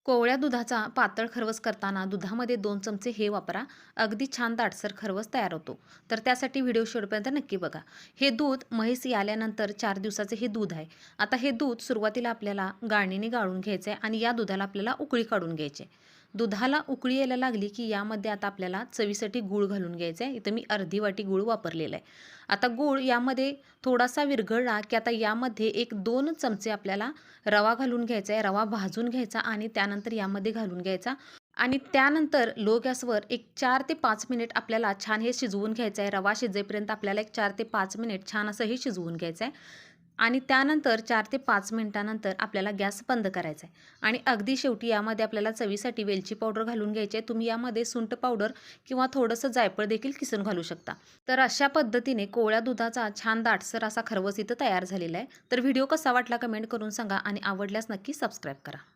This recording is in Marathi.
कोवळ्या दुधाचा पातळ खरवस करताना दुधामध्ये 2 चमचे हे वापरा. अगदी छान दाटसर खरवस तयार होतो. तर त्यासाठी व्हिडिओ शेवटपर्यंत नक्की बघा. हे दूध म्हैस आल्यानंतर 4 दिवसाचे हे दूध आहे. आता हे दूध सुरुवातीला आपल्याला गाळणीने गाळून घ्यायचं आहे आणि या दुधाला आपल्याला उकळी काढून घ्यायची आहे. दुधाला उकळी यायला लागली की यामध्ये आता आपल्याला चवीसाठी गूळ घालून घ्यायचा आहे. इथं मी अर्धी वाटी गूळ वापरलेला आहे. आता गूळ यामध्ये थोडासा विरघळला की आता यामध्ये 1-2 चमचे आपल्याला रवा घालून घ्यायचा आहे. रवा भाजून घ्यायचा आणि त्यानंतर यामध्ये घालून घ्यायचा आणि त्यानंतर लो गॅसवर एक 4 ते 5 मिनिट आपल्याला छान हे शिजवून घ्यायचं आहे. रवा शिजेपर्यंत आपल्याला एक 4 ते 5 मिनिट छान असं हे शिजवून घ्यायचं आहे आणि त्यानंतर 4 ते 5 मिनिटानंतर आपल्याला गॅस बंद करायचा आहे आणि अगदी शेवटी यामध्ये आपल्याला चवीसाठी वेलची पावडर घालून घ्यायची आहे. तुम्ही यामध्ये सुंठ पावडर किंवा थोडंसं जायफळ देखील किसून घालू शकता. तर अशा पद्धतीने कोवळ्या दुधाचा छान दाटसर असा खरवस इथं तयार झालेला आहे. तर व्हिडिओ कसा वाटला कमेंट करून सांगा आणि आवडल्यास नक्की सबस्क्राईब करा.